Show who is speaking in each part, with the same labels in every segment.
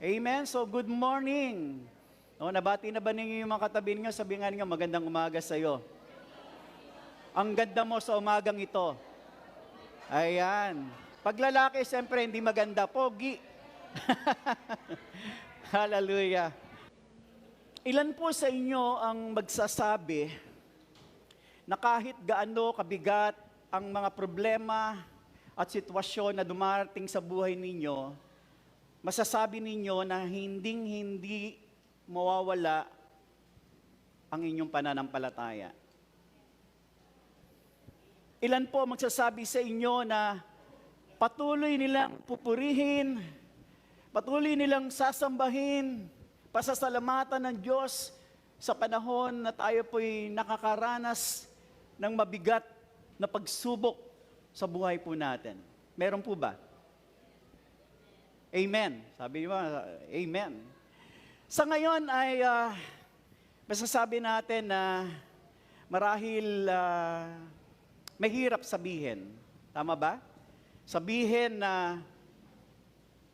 Speaker 1: Amen. So, good morning. Nabati na ba ninyo yung mga katabi ninyo? Sabi nga ninyo, magandang umaga sa iyo. Ang ganda mo sa umagang ito. Ayan. Pag lalaki, siyempre, hindi maganda. Pogi. Hallelujah. Ilan po sa inyo ang magsasabi na kahit gaano kabigat ang mga problema at sitwasyon na dumarating sa buhay ninyo, masasabi ninyo na hindi mawawala ang inyong pananampalataya? Ilan po magsasabi sa inyo na patuloy nilang pupurihin, patuloy nilang sasambahin, pasasalamatan ng Diyos sa panahon na tayo po'y nakakaranas ng mabigat na pagsubok sa buhay po natin? Meron po ba? Amen. Sabi mo, amen. Sa ngayon ay masasabi natin na marahil mahirap sabihin. Tama ba? Sabihin na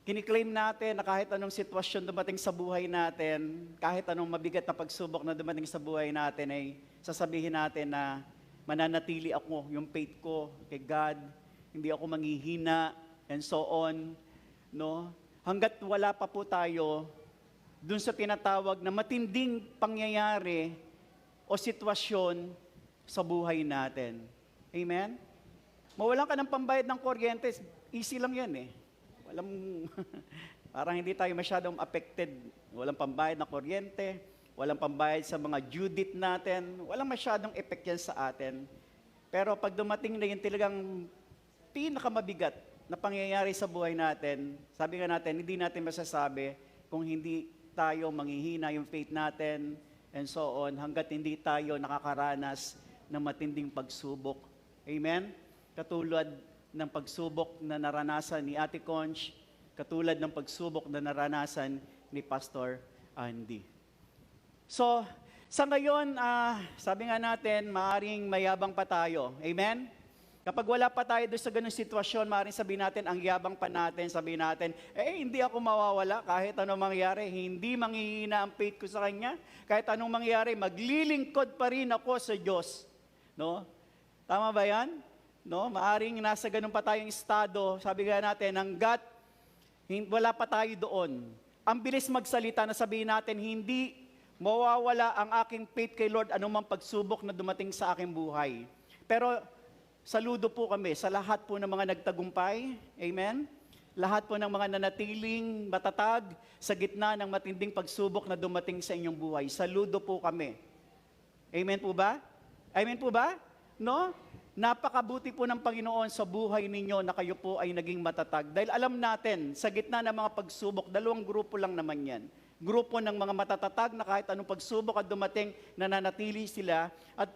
Speaker 1: kiniklaim natin na kahit anong sitwasyon dumating sa buhay natin, kahit anong mabigat na pagsubok na dumating sa buhay natin, ay sasabihin natin na mananatili ako, yung faith ko kay God, hindi ako manghihina, and so on. No? Hanggat wala pa po tayo dun sa tinatawag na matinding pangyayari o sitwasyon sa buhay natin. Amen? Mawalan ka ng pambayad ng kuryente, easy lang yan eh. Parang hindi tayo masyadong affected. Walang pambayad ng kuryente, walang pambayad sa mga due date natin, walang masyadong effect yan sa atin. Pero pag dumating na yung talagang pinakamabigat na pangyayari sa buhay natin, sabi nga natin, hindi natin masasabi kung hindi tayo manghihina yung faith natin, and so on, hanggat hindi tayo nakakaranas ng matinding pagsubok. Amen? Katulad ng pagsubok na naranasan ni Ate Conch, katulad ng pagsubok na naranasan ni Pastor Andy. So, sa ngayon, sabi nga natin, maaring mayabang pa tayo. Amen? Kapag wala pa tayo doon sa ganung sitwasyon, maaaring sabihin natin, ang yabang pa natin, sabihin natin, hindi ako mawawala kahit anong mangyari, hindi manghihina ang faith ko sa Kanya, kahit anong mangyari, maglilingkod pa rin ako sa Diyos. No? Tama ba yan? No? Maaaring nasa ganun pa tayong estado, sabi nga natin, hanggat wala pa tayo doon, ang bilis magsalita na sabihin natin, hindi mawawala ang aking faith kay Lord anumang pagsubok na dumating sa aking buhay. Pero saludo po kami sa lahat po ng mga nagtagumpay. Amen? Lahat po ng mga nanatiling matatag sa gitna ng matinding pagsubok na dumating sa inyong buhay. Saludo po kami. Amen po ba? Amen po ba? No? Napakabuti po ng Panginoon sa buhay ninyo na kayo po ay naging matatag. Dahil alam natin, sa gitna ng mga pagsubok, dalawang grupo lang naman yan. Grupo ng mga matatatag na kahit anong pagsubok at dumating, nananatili sila. At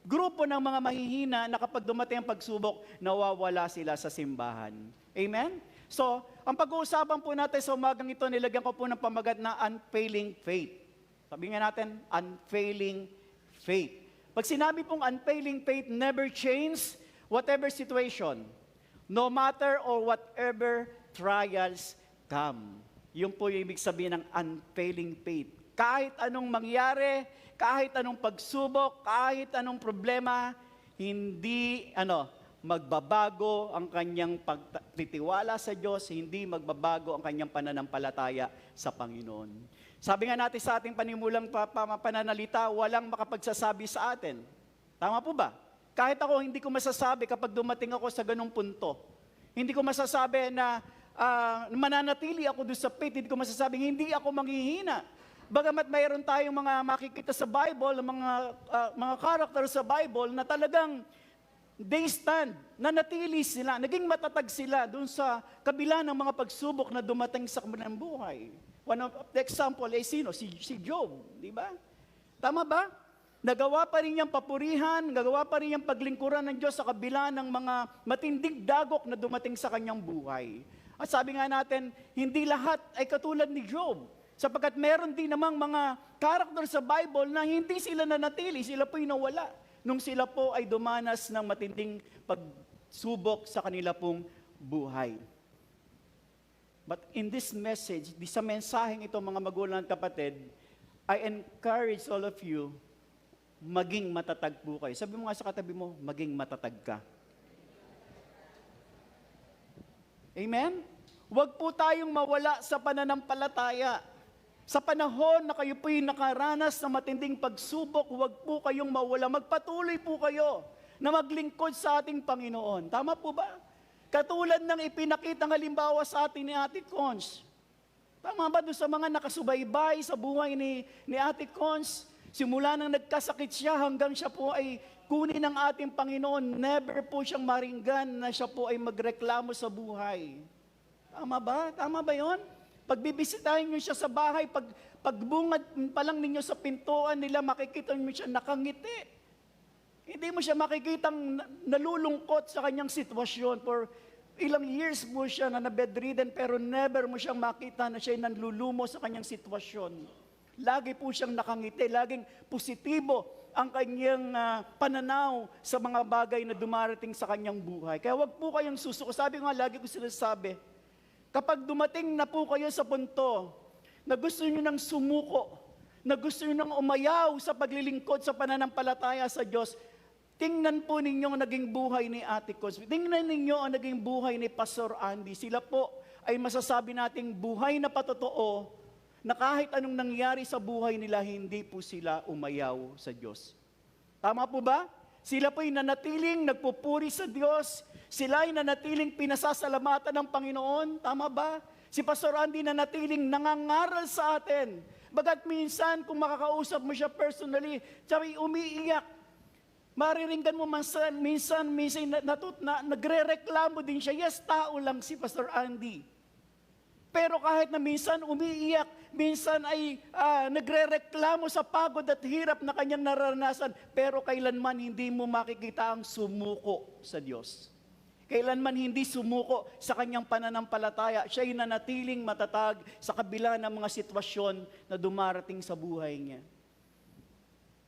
Speaker 1: grupo ng mga mahihina na kapag dumating ang pagsubok, nawawala sila sa simbahan. Amen? So, ang pag-uusapan po natin sa umagang ito, nilagyan ko po ng pamagat na unfailing faith. Sabi nga natin, unfailing faith. Pag sinabi pong unfailing faith, never change whatever situation, no matter or whatever trials come. Yun po yung ibig sabihin ng unfailing faith. Kahit anong mangyari, kahit anong pagsubok, kahit anong problema, hindi magbabago ang kanyang pagtitiwala sa Diyos, hindi magbabago ang kanyang pananampalataya sa Panginoon. Sabi nga natin sa ating panimulang pananalita, walang makapagsasabi sa atin. Tama po ba? Kahit ako, hindi ko masasabi kapag dumating ako sa ganung punto. Hindi ko masasabi na mananatili ako doon sa faith, hindi ko masasabing hindi ako manghihina. Bagamat mayroon tayong mga makikita sa Bible, mga character sa Bible na talagang they stand, nanatili sila, naging matatag sila doon sa kabila ng mga pagsubok na dumating sa kanilang buhay. One of the example ay sino? Si Job, di ba? Tama ba? Nagawa pa rin niyang papurihan, nagawa pa rin niyang paglingkuran ng Diyos sa kabila ng mga matinding dagok na dumating sa kanyang buhay. At sabi nga natin, hindi lahat ay katulad ni Job. Sapagkat meron din namang mga karakter sa Bible na hindi sila nanatili, sila po'y nawala nung sila po ay dumanas ng matinding pagsubok sa kanila pong buhay. But in this message, sa mensaheng ito mga magulang at kapatid, I encourage all of you, maging matatag po kayo. Sabi mo nga sa katabi mo, maging matatag ka. Amen? Huwag po tayong mawala sa pananampalataya. Sa panahon na kayo po'y nakaranas ng matinding pagsubok, huwag po kayong mawala. Magpatuloy po kayo na maglingkod sa ating Panginoon. Tama po ba? Katulad ng ipinakitang halimbawa sa atin ni Ate Cons. Tama ba doon sa mga nakasubaybay sa buhay ni Ate Cons? Simula nang nagkasakit siya hanggang siya po ay kunin ng ating Panginoon, never po siyang maringgan na siya po ay magreklamo sa buhay. Tama ba? Tama ba yun? Pagbibisitahin niyo siya sa bahay, pagbungad pa lang ninyo sa pintuan nila, makikita niyo siya nakangiti. Hindi mo siya makikitang nalulungkot sa kanyang sitwasyon. For ilang years po siya na bedridden, pero never mo siyang makita na siya nanlulumo sa kanyang sitwasyon. Lagi po siyang nakangiti, laging positibo ang kanyang pananaw sa mga bagay na dumarating sa kanyang buhay. Kaya wag po kayong susuko. Sabi ko nga, lagi ko sinasabi, kapag dumating na po kayo sa punto na gusto niyo nang sumuko, na gusto niyo nang umayaw sa paglilingkod sa pananampalataya sa Diyos, tingnan po ninyo ang naging buhay ni Ate Cosby. Tingnan ninyo ang naging buhay ni Pastor Andy. Sila po ay masasabi nating buhay na patotoo na kahit anong nangyari sa buhay nila, hindi po sila umayaw sa Diyos. Tama po ba? Sila po ay nanatiling nagpupuri sa Diyos. Sila ay nanatiling pinasasalamatan ng Panginoon. Tama ba? Si Pastor Andy nanatiling nangangaral sa atin. Bagat minsan, kung makakausap mo siya personally, sabi, umiiyak. Mariringgan mo minsan nagre-reklamo din siya. Yes, tao lang si Pastor Andy. Pero kahit na minsan umiiyak, minsan ay nagre-reklamo sa pagod at hirap na kanyang naranasan, pero kailanman hindi mo makikita ang sumuko sa Diyos. Kailanman hindi sumuko sa kanyang pananampalataya. Siya ay nanatiling matatag sa kabila ng mga sitwasyon na dumarating sa buhay niya.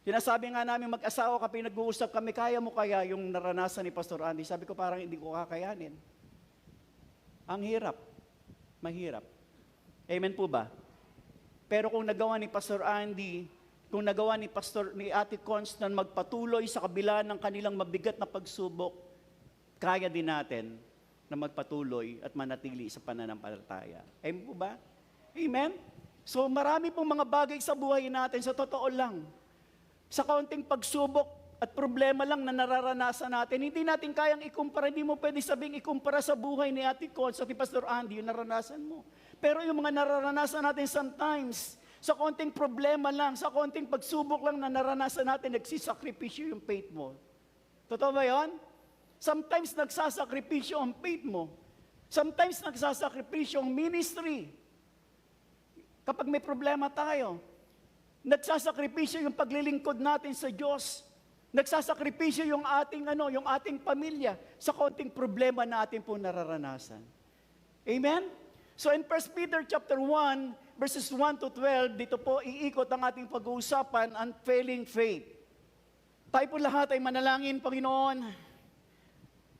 Speaker 1: Sinasabi nga namin mag-asawa kapag nag-uusap kami, kaya mo kaya yung naranasan ni Pastor Andy? Sabi ko parang hindi ko kakayanin. Ang hirap. Mahirap. Amen po ba? Pero kung nagawa ni Pastor Andy, kung nagawa ni Ate Cons na magpatuloy sa kabila ng kanilang mabigat na pagsubok, kaya din natin na magpatuloy at manatili sa pananampalataya. Amen po ba? Amen? So marami pong mga bagay sa buhay natin, sa totoo lang. Sa kaunting pagsubok at problema lang na nararanasan natin, hindi natin kayang ikumpara, hindi mo pwede sabing ikumpara sa buhay ni Ate Cons at ni Pastor Andy, yung naranasan mo. Pero yung mga nararanasan natin sometimes, sa kaunting problema lang, sa kaunting pagsubok lang na naranasan natin, nagsisakripisyo yung faith mo. Totoo ba yun? Sometimes nagsasakripisyo ang faith mo. Sometimes nagsasakripisyo ang ministry. Kapag may problema tayo, nagsasakripisyo yung paglilingkod natin sa Diyos. Nagsasakripisyo yung ating pamilya sa konting problema na atin po nararanasan. Amen? So in 1 Peter chapter 1, verses 1 to 12, dito po iikot ang ating pag-uusapan, unfailing faith. Tayo po lahat ay manalangin, Panginoon.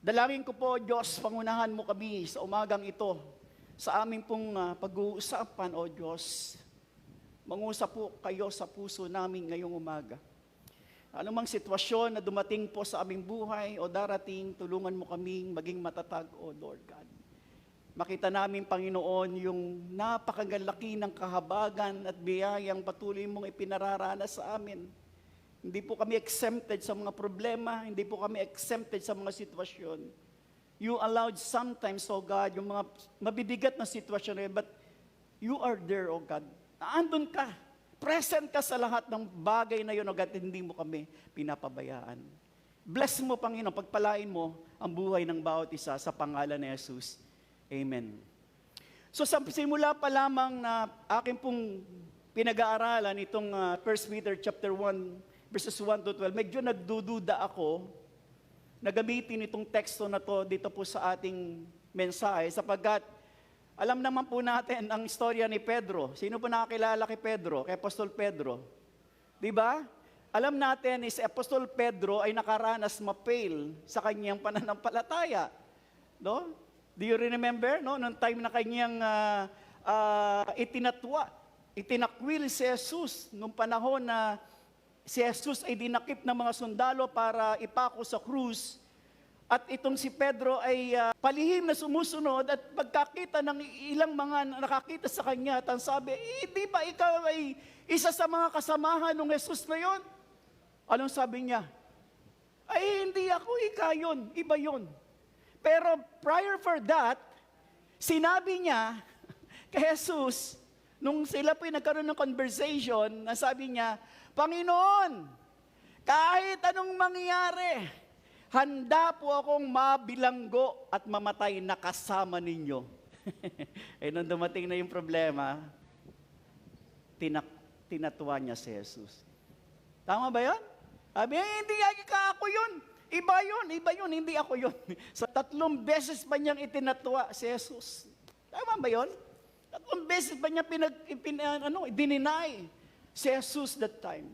Speaker 1: Dalangin ko po, Diyos, pangunahan mo kami sa umagang ito, sa aming pong pag-uusapan, O Diyos. Mangusap po kayo sa puso namin ngayong umaga. Anumang sitwasyon na dumating po sa aming buhay o darating, tulungan mo kaming maging matatag, O Lord God. Makita namin, Panginoon, yung napakagalaki ng kahabagan at biyayang patuloy mong ipinararanas sa amin. Hindi po kami exempted sa mga problema, hindi po kami exempted sa mga sitwasyon. You allowed sometimes, O God, yung mga mabibigat na sitwasyon na yun, but you are there, O God. Naandun ka. Present ka sa lahat ng bagay na yun, O God, hindi mo kami pinapabayaan. Bless mo, Panginoon, pagpalain mo ang buhay ng bawat isa sa pangalan ni Jesus. Amen. So sa simula pa lamang na akin pong pinag-aaralan itong 1 Peter chapter 1, verses 1 to 12, medyo nagdududa ako na gamitin itong teksto na to dito po sa ating mensahe sapagkat alam naman po natin ang istorya ni Pedro. Sino po nakakilala kay Pedro, kay Apostol Pedro? Di ba? Alam natin si Apostol Pedro ay nakaranas ma-fail sa kanyang pananampalataya. No? Do you remember, no? Nung time na kanyang itinakwil si Jesus, nung panahon na si Jesus ay dinakip ng mga sundalo para ipako sa krus, at itong si Pedro ay palihim na sumusunod, at pagkakita ng ilang mga nakakita sa kanya, at ang sabi, di ba ikaw ay isa sa mga kasamahan ng Jesus na yon? Anong sabi niya? Ay, hindi ako, ikaw yun, iba yun. Pero prior for that, sinabi niya kay Jesus, nung sila po'y nagkaroon ng conversation, na sabi niya, Panginoon, kahit anong mangyari, handa po akong mabilanggo at mamatay na kasama ninyo. Eh, nung dumating na yung problema, tinatuwa niya si Jesus. Tama ba yun? Sabi, hindi ako yun. Iba yun, hindi ako yun. So 3 beses pa niyang itinatwa si Jesus. Tama ba yun? 3 beses pa niya dininay si Jesus that time.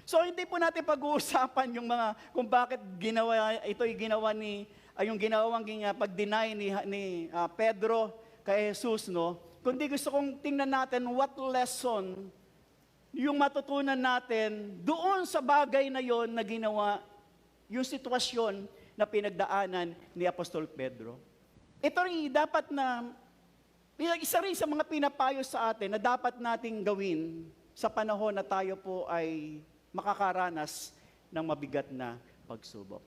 Speaker 1: So hindi po natin pag-uusapan yung mga, kung bakit ginawa ni, yung ginawang pag-deny ni Pedro kay Jesus, no? Kundi gusto kong tingnan natin what lesson yung matutunan natin doon sa bagay na yon na ginawa, yung sitwasyon na pinagdaanan ni Apostol Pedro. Ito rin dapat na, isa rin sa mga pinapayo sa atin na dapat nating gawin sa panahon na tayo po ay makakaranas ng mabigat na pagsubok.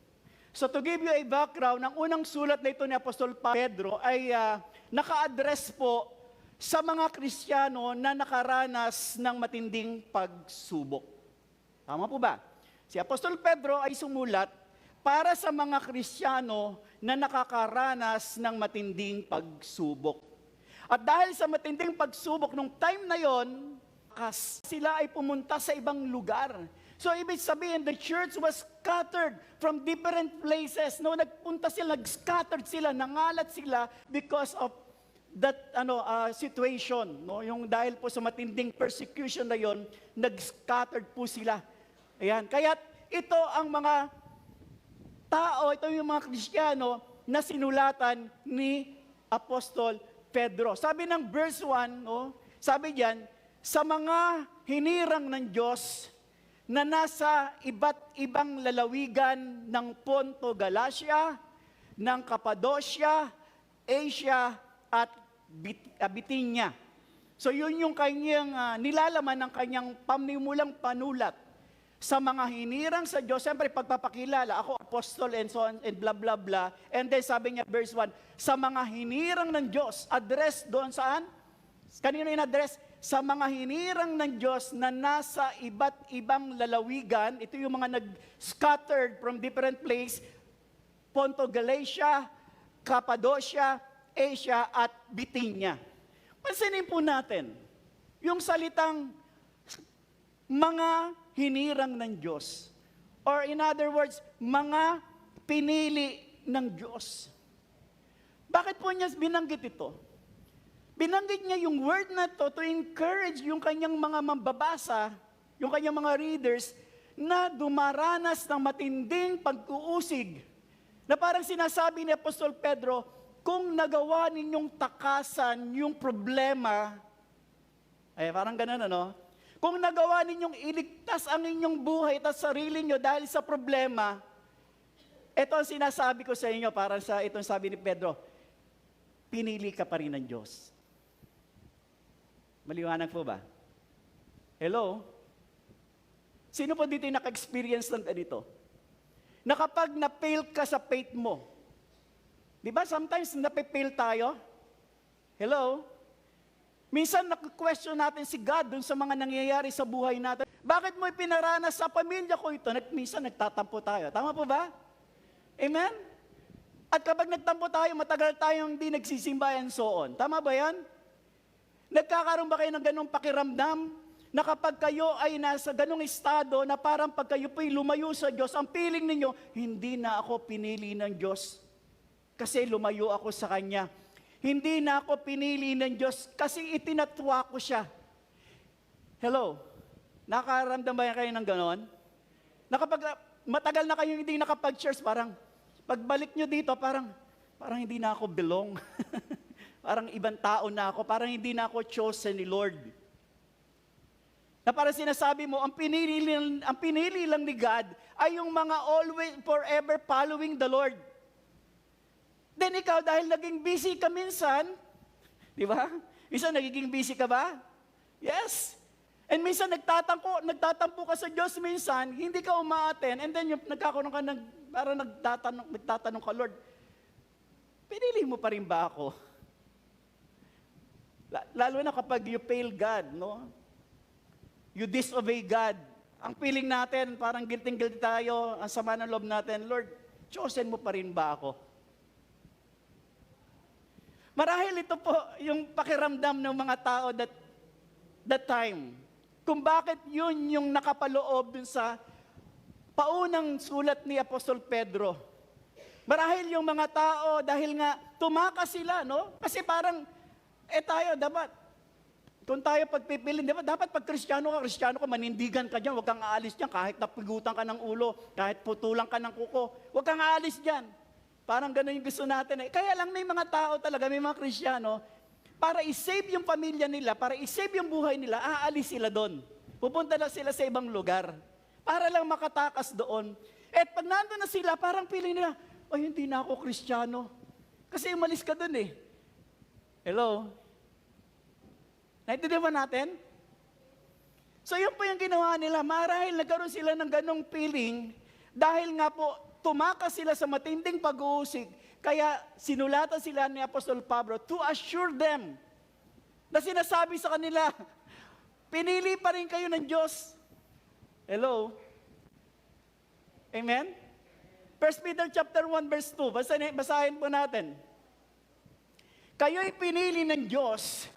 Speaker 1: So to give you a background, ang unang sulat na ito ni Apostol Pedro ay naka-address po sa mga Kristiyano na nakaranas ng matinding pagsubok. Tama po ba? Si Apostol Pedro ay sumulat para sa mga Kristiyano na nakakaranas ng matinding pagsubok. At dahil sa matinding pagsubok nung time na yon, sila ay pumunta sa ibang lugar. So ibig sabihin, the church was scattered from different places. No, nagpunta sila, nag-scattered sila, nangalat sila because of that situation, no, yung dahil po sa matinding persecution na yon, nag-scattered po sila. Ayan, kaya ito ang mga tao, ito yung mga Kristiyano na sinulatan ni Apostol Pedro. Sabi ng verse 1, no, sabi diyan, sa mga hinirang ng Diyos na nasa iba't ibang lalawigan ng Ponto, Galacia, ng Cappadocia, Asia, at Bithynia. So yun yung kanyang nilalaman ng kanyang pamimulang panulat sa mga hinirang sa Diyos. Siyempre pagpapakilala, ako apostol and so on and blah blah blah. And then sabi niya verse 1, sa mga hinirang ng Diyos, address doon saan? Kanino yung address? Sa mga hinirang ng Diyos na nasa iba't ibang lalawigan, ito yung mga nag-scattered from different place, Ponto, Galatia, Cappadocia, Asia, at Bithynia. Pansinin po natin, yung salitang mga hinirang ng Diyos. Or in other words, mga pinili ng Diyos. Bakit po niya binanggit ito? Binanggit niya yung word na to encourage yung kanyang mga mambabasa, yung kanyang mga readers, na dumaranas ng matinding pag-uusig. Na parang sinasabi ni Apostol Pedro, kung nagawa ninyong takasan yung problema, ay parang ganun ano, kung nagawa ninyong iligtas ang inyong buhay at sarili nyo dahil sa problema, ito ang sinasabi ko sa inyo, para sa itong sabi ni Pedro, pinili ka pa rin ng Diyos. Maliwanag po ba? Hello? Sino po dito yung naka-experience ng ganito? Na kapag na-fail ka sa faith mo, di ba sometimes na-fail tayo? Hello? Minsan na-question natin si God dun sa mga nangyayari sa buhay natin. Bakit mo ipinaranas sa pamilya ko ito? Minsan nagtatampo tayo. Tama po ba? Amen? At kapag nagtampo tayo, matagal tayong hindi nagsisimba and so on. Tama ba yan? Nagkakaroon ba kayo ng ganong pakiramdam na kapag kayo ay nasa ganong estado na parang pag kayo po'y lumayo sa Diyos, ang feeling ninyo, hindi na ako pinili ng Diyos kasi lumayo ako sa Kanya. Hindi na ako pinili ng Diyos kasi itinatwa ko siya. Hello? Nakaramdam ba kayo ng ganon? Na kapag matagal na kayo hindi nakapag-church, parang pagbalik nyo dito, parang parang hindi na ako belong. Parang ibang tao na ako, parang hindi na ako chosen ni Lord. Na parang sinasabi mo, ang pinili lang ni God ay yung mga always, forever following the Lord. Then ikaw, dahil naging busy ka minsan, di ba? Minsan nagiging busy ka ba? Yes. And minsan nagtatampo ka sa Diyos minsan, hindi ka umaaten, and then yung nagkakaroon ka ng, parang nagtatanong ka, Lord, pinili mo pa rin ba ako? Lalo na kapag you fail God, no? You disobey God. Ang feeling natin, parang guilty tayo, ang sama ng loob natin, Lord, chosen mo pa rin ba ako? Marahil ito po yung pakiramdam ng mga tao that time. Kung bakit yun yung nakapaloob dun sa paunang sulat ni Apostol Pedro. Marahil yung mga tao, dahil nga tumakas sila, no? Kasi parang, tayo dapat, kung tayo pagpipilin, dapat pag Kristiyano ka, manindigan ka dyan, huwag kang aalis dyan, kahit napigutan ka ng ulo, kahit putulang ka ng kuko, huwag kang aalis dyan. Parang gano'n yung gusto natin. Kaya lang may mga tao talaga, may mga Kristiyano, para i-save yung pamilya nila, para i-save yung buhay nila, aalis sila doon. Pupunta na sila sa ibang lugar, para lang makatakas doon. At pag nandun na sila, parang feeling nila, ay, hindi na ako Kristiyano. Kasi umalis ka doon eh. Hello? Naintindihan ba natin? So yun po yung ginawa nila. Marahil nagkaroon sila ng ganong feeling dahil nga po tumakas sila sa matinding pag-uusig. Kaya sinulatan sila ni Apostol Pablo to assure them na sinasabi sa kanila, pinili pa rin kayo ng Diyos. Hello? Amen? 1 Peter chapter 1 verse 2. Basahin po natin. Kayo'y pinili ng Diyos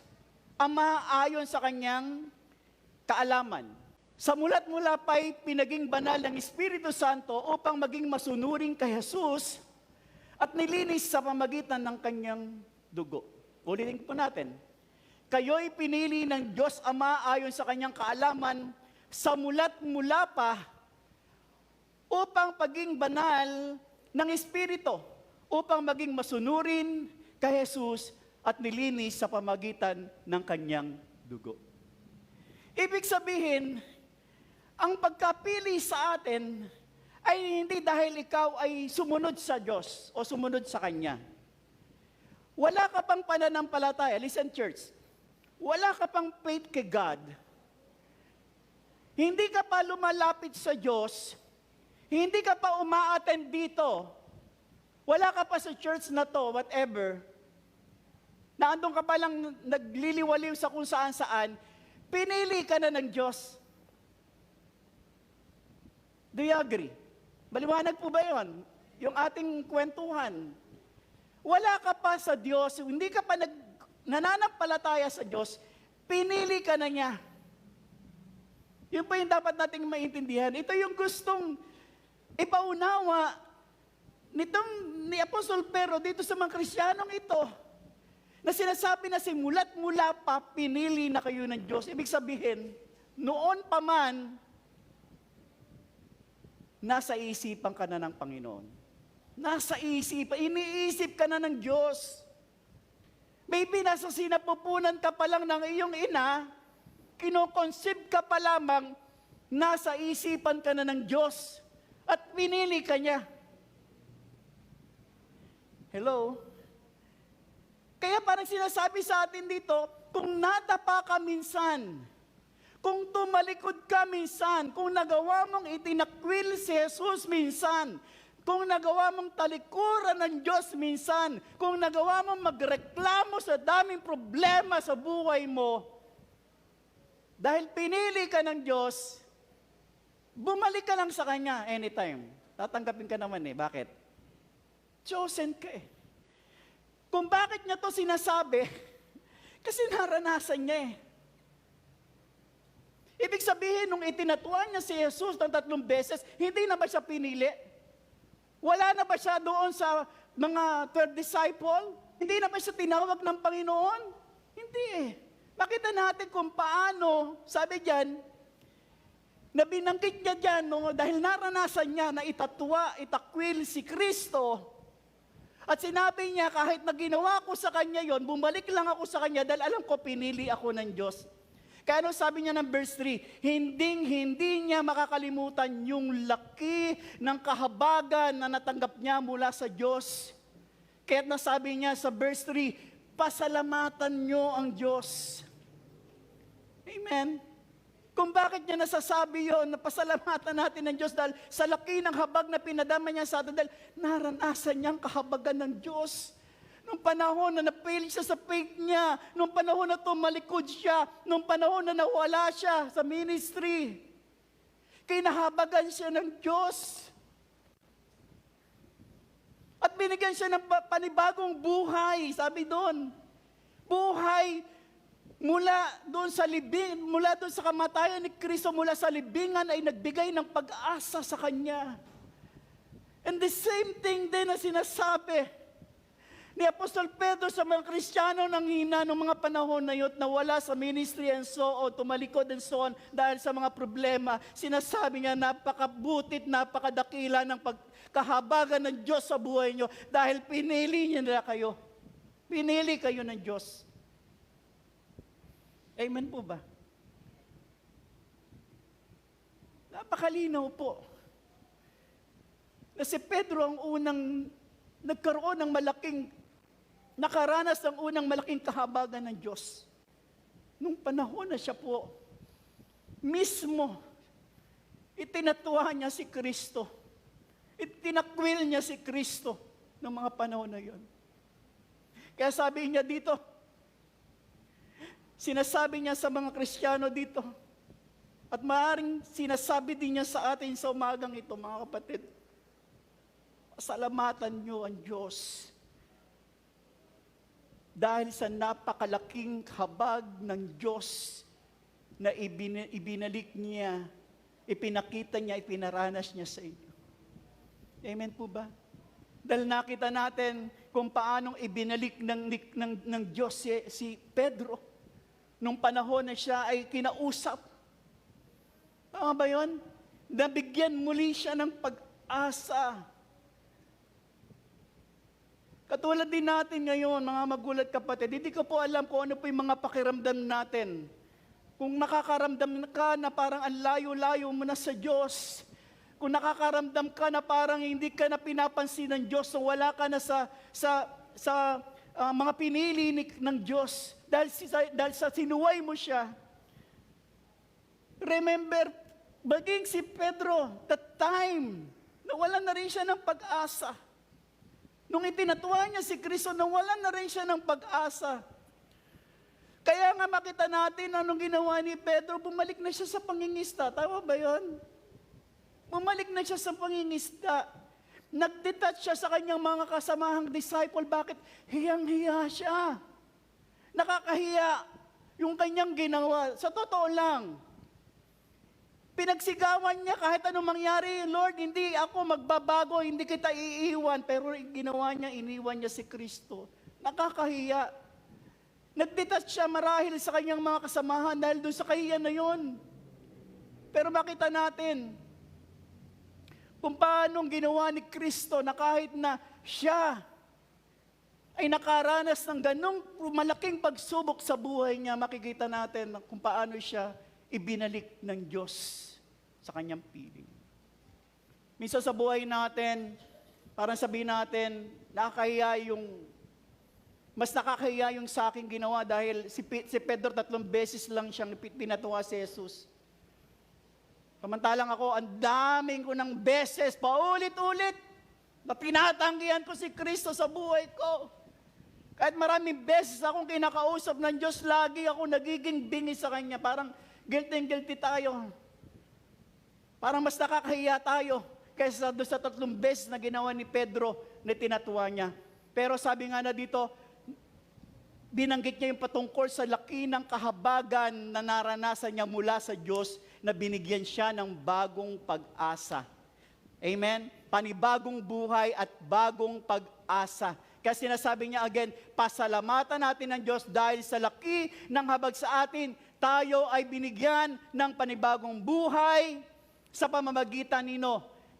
Speaker 1: Ama ayon sa kanyang kaalaman. Sa mulat-mula pa'y pinaging banal ng Espiritu Santo upang maging masunuring kay Jesus at nilinis sa pamagitan ng kanyang dugo. Ulitin po natin. Kayo'y pinili ng Diyos Ama ayon sa kanyang kaalaman sa mulat-mula pa upang paging banal ng Espiritu, upang maging masunurin kay Jesus at nilinis sa pamagitan ng kanyang dugo. Ibig sabihin, ang pagkapili sa atin ay hindi dahil ikaw ay sumunod sa Diyos o sumunod sa Kanya. Wala ka pang pananampalataya. Listen, church. Wala ka pang faith kay God. Hindi ka pa lumalapit sa Diyos. Hindi ka pa umaattend dito. Wala ka pa sa church na to, whatever. Na andun ka pa lang nagliliwaliw sa kung saan-saan, pinili ka na ng Diyos. Do you agree? Maliwanag po ba yun? Yung ating kwentuhan. Wala ka pa sa Diyos, hindi ka pa nananampalataya sa Diyos, pinili ka na niya. Yun po yung dapat nating maintindihan. Ito yung gustong ipaunawa ni Apostol Pedro dito sa mga Kristiyanong ito. Na sinasabi na simula't mula pa, pinili na kayo ng Diyos. Ibig sabihin, noon pa man, nasa isipan ka na ng Panginoon. Nasa isipan, iniisip ka na ng Diyos. Maybe nasa sinapupunan ka pa lang ng iyong ina, kinokonsip ka pa lamang, nasa isipan ka na ng Diyos. At pinili ka niya. Hello? Kaya parang sinasabi sa atin dito, kung natapa ka minsan, kung tumalikod ka minsan, kung nagawa mong itinakwil si Jesus minsan, kung nagawa mong talikuran ng Diyos minsan, kung nagawa mong magreklamo sa daming problema sa buhay mo, dahil pinili ka ng Diyos, bumalik ka lang sa Kanya anytime. Tatanggapin ka naman eh. Bakit? Chosen ka eh. Kung bakit niya to sinasabi, kasi naranasan niya eh. Ibig sabihin, nung itinatuan niya si Jesus ng 3 beses, hindi na ba siya pinili? Wala na ba siya doon sa mga 12 disciple? Hindi na ba siya tinawag ng Panginoon? Hindi eh. Makita natin kung paano, sabi diyan, na binanggit niya dyan, no, dahil naranasan niya na itakwil si Kristo, At sinabi niya, kahit na ginawa ko sa kanya yon, bumalik lang ako sa kanya dahil alam ko pinili ako ng Diyos. Kaya ano sabi niya ng verse 3, hindi niya makakalimutan yung laki ng kahabagan na natanggap niya mula sa Diyos. Kaya nasabi niya sa verse 3, pasalamatan niyo ang Diyos. Amen. Kung bakit niya nasasabi yon, na pasalamatan natin ng Diyos dahil sa laki ng habag na pinadama niya sa atin dahil naranasan niya ang kahabagan ng Diyos. Nung panahon na napail siya sa faith niya, nung panahon na tumalikod siya, nung panahon na nawala siya sa ministry, kinahabagan siya ng Diyos. At binigyan siya ng panibagong buhay, sabi doon. Buhay mula doon sa libing, mula doon sa kamatayan ni Kristo, mula sa libingan ay nagbigay ng pag-asa sa kanya. And the same thing din na sinasabi ni Apostol Pedro sa mga Kristiyano nang hina noong mga panahon na yun, nawala sa ministry and so on, tumalikod and so on, dahil sa mga problema. Sinasabi niya, napakabutit, napakadakila ng pagkahabagan ng Diyos sa buhay niyo dahil pinili niya nila kayo. Pinili kayo ng Diyos. Amen po ba? Napakalinaw po. Na si Pedro ang unang nagkaroon ng nakaranas ng unang malaking kahabagan ng Diyos. Nung panahon na siya po, mismo, itinatuwa niya si Kristo. Itinakwil niya si Kristo ng mga panahon na yon. Kaya sabi niya dito, sinasabi niya sa mga Kristiyano dito, at maaaring sinasabi din niya sa atin sa umagang ito, mga kapatid, pasalamatan niyo ang Diyos dahil sa napakalaking habag ng Diyos na ibinalik niya, ipinakita niya, ipinaranas niya sa inyo. Amen po ba? Dahil nakita natin kung paanong ibinalik ng Diyos si Pedro nung panahon na siya ay kinausap. Tama ba yun? Nabigyan muli siya ng pag-asa. Katulad din natin ngayon, mga magulat kapatid, hindi ko po alam kung ano po yung mga pakiramdam natin. Kung nakakaramdam ka na parang ang layo-layo mo na sa Diyos, kung nakakaramdam ka na parang hindi ka na pinapansin ng Diyos, so wala ka na sa mga pinili ng Diyos, dahil sa sinuway mo siya. Remember, maging si Pedro, that time, nawalan na rin siya ng pag-asa. Nung itinatuwa niya si Kristo, nawalan na rin siya ng pag-asa. Kaya nga makita natin anong ginawa ni Pedro, bumalik na siya sa pangingisda. Tama ba yun? Bumalik na siya sa pangingisda. Nag-detach siya sa kanyang mga kasamahang disciple. Bakit? Hiyang-hiya siya. Nakakahiya yung kanyang ginawa. Sa totoo lang, pinagsigawan niya kahit anong mangyari, Lord, hindi ako magbabago, hindi kita iiwan. Pero ginawa niya, iniwan niya si Kristo. Nakakahiya. Nag-detach siya marahil sa kanyang mga kasamahan dahil doon sa kahiya na yon. Pero makita natin, kung paano ginawa ni Kristo na kahit na siya ay nakaranas ng ganong malaking pagsubok sa buhay niya, makikita natin kung paano siya ibinalik ng Diyos sa kanyang piling. Minsan sa buhay natin, parang sabihin natin, mas nakakahiya yung sa aking ginawa dahil si Pedro 3 beses lang siyang pinatuwa si Jesus. Samantalang ako, ang daming ko ng beses, paulit-ulit, na pinatanggihan ko si Kristo sa buhay ko. Kahit maraming beses akong kinakausap ng Diyos, lagi ako nagiging bingi sa Kanya. Parang guilty tayo. Parang mas nakakahiya tayo kaysa doon sa 3 beses na ginawa ni Pedro na tinatuwa niya. Pero sabi nga na dito, binanggit niya yung patungkol sa laki ng kahabagan na naranasan niya mula sa Diyos na binigyan siya ng bagong pag-asa. Amen? Panibagong buhay at bagong pag-asa. Kaya sinasabi niya again, pasalamatan natin ng Diyos dahil sa laki ng habag sa atin, tayo ay binigyan ng panibagong buhay sa pamamagitan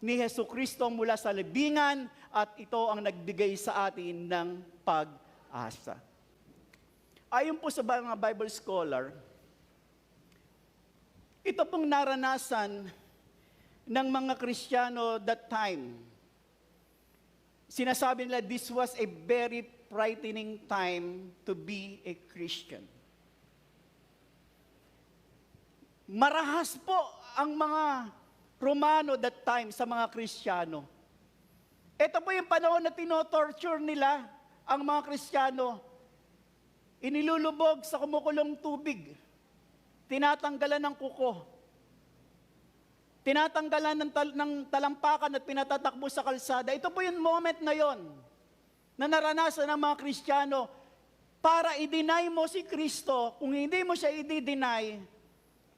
Speaker 1: ni Jesucristo mula sa libingan at ito ang nagbigay sa atin ng pag-asa. Ayon po sa mga Bible scholar, ito pong naranasan ng mga Kristiyano that time. Sinasabi nila, this was a very frightening time to be a Christian. Marahas po ang mga Romano that time sa mga Kristiyano. Ito po yung panahon na tinotorture nila ang mga Kristiyano. Inilulubog sa kumukulong tubig. Tinatanggalan ng kuko. Tinatanggalan ng talampakan at pinatatakbo sa kalsada. Ito po yung moment na yon na naranasan ng mga Kristiyano para i-deny mo si Kristo. Kung hindi mo siya i-deny,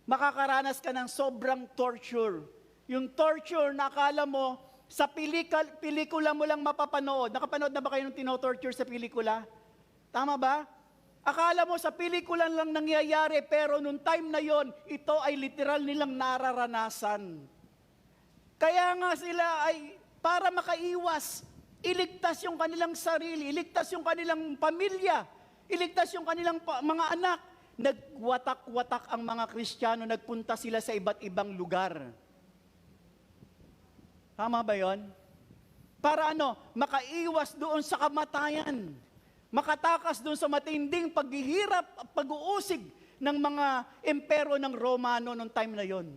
Speaker 1: makakaranas ka ng sobrang torture. Yung torture na akala mo sa pelikula mo lang mapapanood. Nakapanood na ba kayo ng tinotorture sa pelikula? Tama ba? Akala mo sa pelikula lang nangyayari, pero nung time na yon, ito ay literal nilang nararanasan. Kaya nga sila ay, para makaiwas, iligtas yung kanilang sarili, iligtas yung kanilang pamilya, iligtas yung kanilang mga anak. Nagwatak-watak ang mga Kristiyano, nagpunta sila sa iba't ibang lugar. Tama ba yon? Para makaiwas doon sa kamatayan. Makatakas doon sa matinding paghihirap at pag-uusig ng mga empero ng Romano noong time na yon.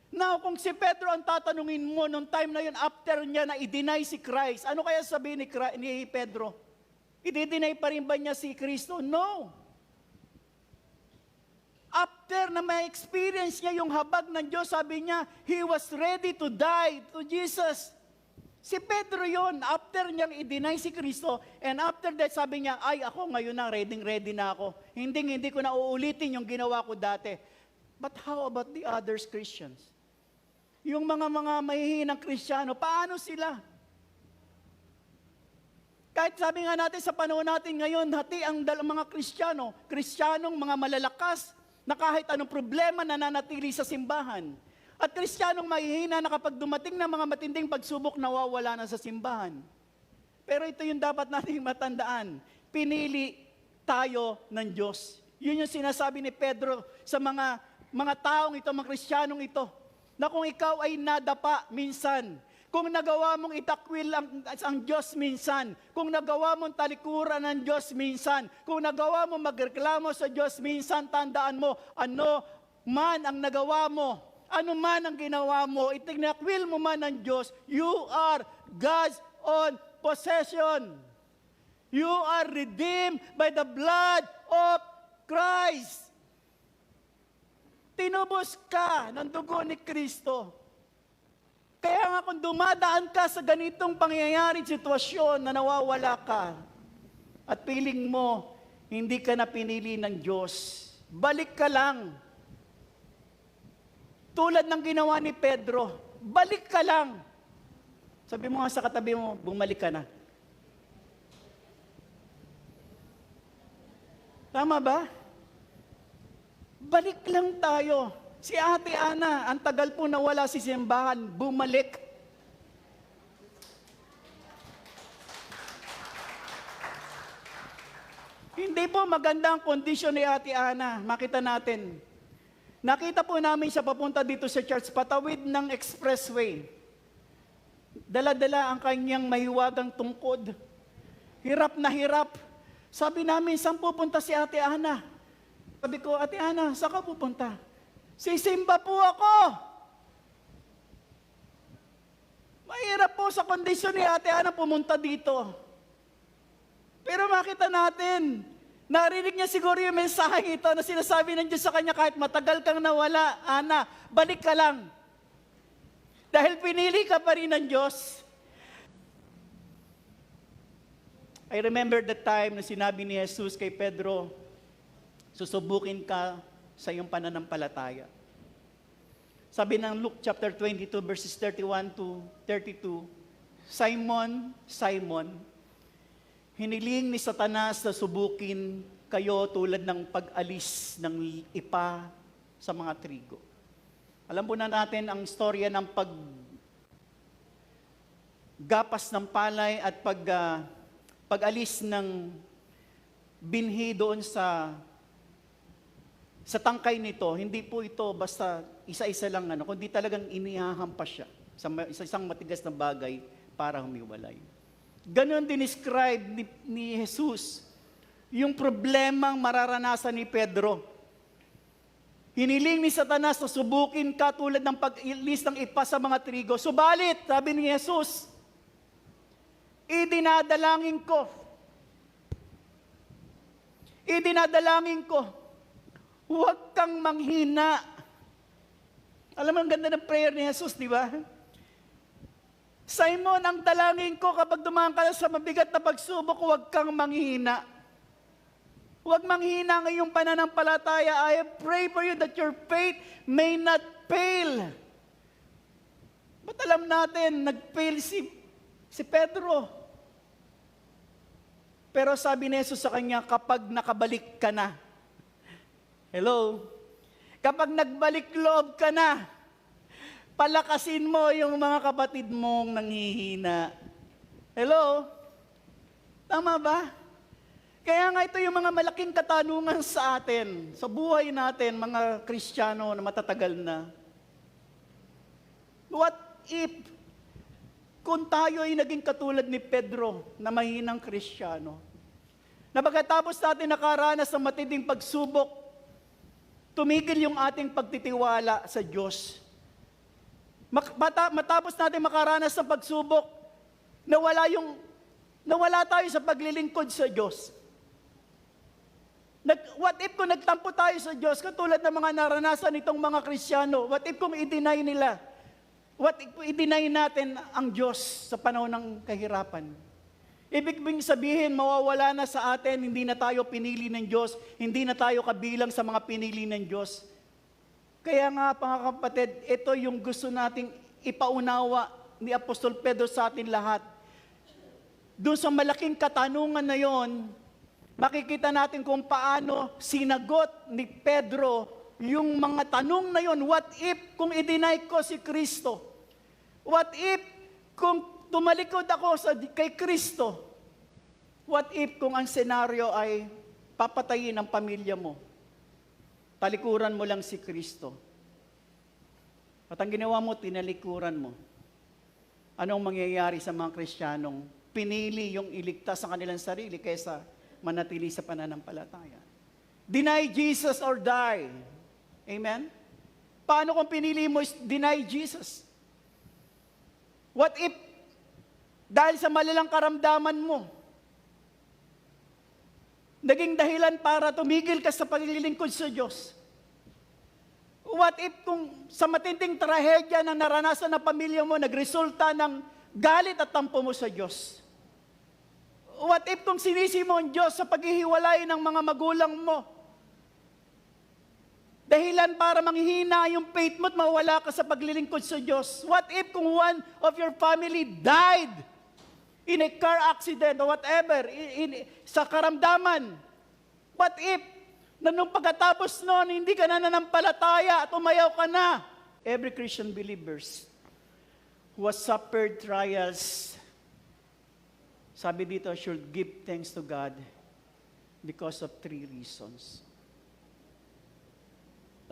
Speaker 1: Now, kung si Pedro ang tatanungin mo noong time na yon, after niya na i-deny si Christ, ano kaya sabihin ni Pedro? I-deny pa rin ba niya si Kristo? No. After na may experience niya yung habag ng Diyos, sabi niya, he was ready to die to Jesus. Si Pedro yon, after niyang i-deny si Kristo, and after that sabi niya, ay ako ngayon na, ready na ako. Hindi ko na uulitin yung ginawa ko dati. But how about the others Christians? Yung mga mahihinang Kristiyano, paano sila? Kahit sabi nga natin sa panahon natin ngayon, hati ang mga Kristiyanong mga malalakas, na kahit anong problema nananatili sa simbahan. At Kristiyanong mahihina na kapag dumating na mga matinding pagsubok, nawawala na sa simbahan. Pero ito yung dapat nating matandaan. Pinili tayo ng Diyos. Yun yung sinasabi ni Pedro sa mga taong ito, mga Kristiyanong ito, na kung ikaw ay nadapa minsan, kung nagawa mong itakwil ang Diyos minsan, kung nagawa mong talikuran ng Diyos minsan, kung nagawa mong magreklamo sa Diyos minsan, tandaan mo, ano man ang nagawa mo, ano man ang ginawa mo, itinakwil mo man ng Diyos, you are God's own possession. You are redeemed by the blood of Christ. Tinubos ka ng dugo ni Kristo. Kaya nga kung dumadaan ka sa ganitong pangyayari, sitwasyon na nawawala ka at piling mo, hindi ka na pinili ng Diyos, balik ka lang. Tulad ng ginawa ni Pedro, balik ka lang. Sabi mo nga sa katabi mo, bumalik ka na. Tama ba? Balik lang tayo. Si Ate Ana, ang tagal po nawala si simbahan, bumalik. Hindi po maganda ang kondisyon ni Ate Ana. Makita natin. Nakita po namin siya papunta dito sa church, patawid ng expressway. Dala-dala ang kanyang mahiwagang tungkod. Hirap na hirap. Sabi namin, saan pupunta si Ate Ana? Sabi ko, Ate Ana, saan ka pupunta? Sisimba po ako. Mahirap po sa kondisyon ni Ate Ana pumunta dito. Pero makita natin, narinig niya siguro yung mensahe ito na sinasabi ng Diyos sa kanya, kahit matagal kang nawala, Ana, balik ka lang. Dahil pinili ka pa rin ng Diyos. I remember the time na sinabi ni Jesus kay Pedro, susubukin ka sa iyong pananampalataya. Sabi ng Luke chapter 22 verses 31 to 32, Simon, Simon, hiniling ni Satanas na subukin kayo tulad ng pag-alis ng ipa sa mga trigo. Alam po na natin ang storya ng gapas ng palay at pag-alis ng binhi doon sa tangkay nito, hindi po ito basta isa-isa lang kundi talagang inihahampas siya sa isang matigas na bagay para humiwalay. Ganon dinescribe ni Jesus yung problemang mararanasan ni Pedro. Hiniling ni Satanas na subukin ka tulad ng pag-ilis ng ipa sa mga trigo. Subalit, sabi ni Jesus, idinadalangin ko, huwag kang manghina. Alam mo, ang ganda ng prayer ni Jesus, di ba? Simon, ang dalangin ko kapag dumaan ka sa mabigat na pagsubok, huwag kang manghina. Huwag manghina ang iyong pananampalataya. I pray for you that your faith may not fail. Ba't alam natin, nag-fail si Pedro? Pero sabi ni Jesus sa kanya, kapag nakabalik ka na, hello? Kapag nagbalik loob ka na, palakasin mo yung mga kapatid mong nanghihina. Hello? Tama ba? Kaya nga ito yung mga malaking katanungan sa atin, sa buhay natin, mga Kristiyano na matatagal na. What if, kung tayo ay naging katulad ni Pedro na mahinang Kristiyano, na pagkatapos natin nakaranas ng matinding pagsubok, tumigil yung ating pagtitiwala sa Diyos. Matapos natin makaranas ng pagsubok, nawala tayo sa paglilingkod sa Diyos. What if kung nagtampo tayo sa Diyos, katulad ng mga naranasan nitong mga Kristiyano, what if kung i-deny nila? What if i-deny natin ang Diyos sa panahon ng kahirapan? Ibig sabihin, mawawala na sa atin, hindi na tayo pinili ng Diyos, hindi na tayo kabilang sa mga pinili ng Diyos. Kaya nga, mga kapatid, ito yung gusto nating ipaunawa ni Apostol Pedro sa atin lahat. Doon sa malaking katanungan na yon, makikita natin kung paano sinagot ni Pedro yung mga tanong na yon. What if kung i-deny ko si Kristo? What if kung tumalikod ako kay Kristo? What if kung ang senaryo ay papatayin ang pamilya mo? Talikuran mo lang si Kristo. At ang ginawa mo, tinalikuran mo. Anong mangyayari sa mga Kristiyanong pinili yung iligtas sa kanilang sarili kaysa manatili sa pananampalataya? Deny Jesus or die. Amen? Paano kung pinili mo deny Jesus? What if, dahil sa malalang karamdaman mo, naging dahilan para tumigil ka sa paglilingkod sa Diyos? What if kung sa matinding trahedya na naranasan ng pamilya mo, nagresulta ng galit at tampo mo sa Diyos? What if kung sinisi mo ang Diyos sa paghihiwalay ng mga magulang mo? Dahilan para manghina yung faith mo at mawala ka sa paglilingkod sa Diyos. What if kung one of your family died in a car accident or whatever, sa karamdaman? What if na nung pagkatapos noon, hindi ka na nanampalataya at umayaw ka na? Every Christian believers who has suffered trials, sabi dito, should give thanks to God because of 3 reasons.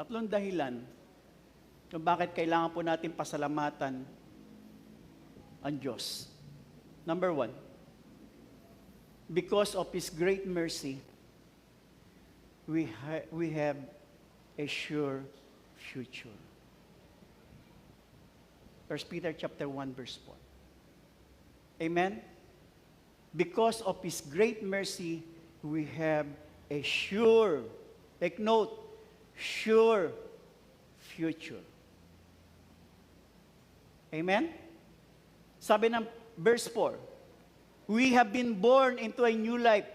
Speaker 1: 3 dahilan kung bakit kailangan po natin pasalamatan ang Diyos. Number 1, because of His great mercy, we have a sure future. 1 Peter chapter 1 verse 4. Amen? Because of His great mercy, we have a sure, take note, sure future. Amen? Sabi ng verse 4, we have been born into a new life,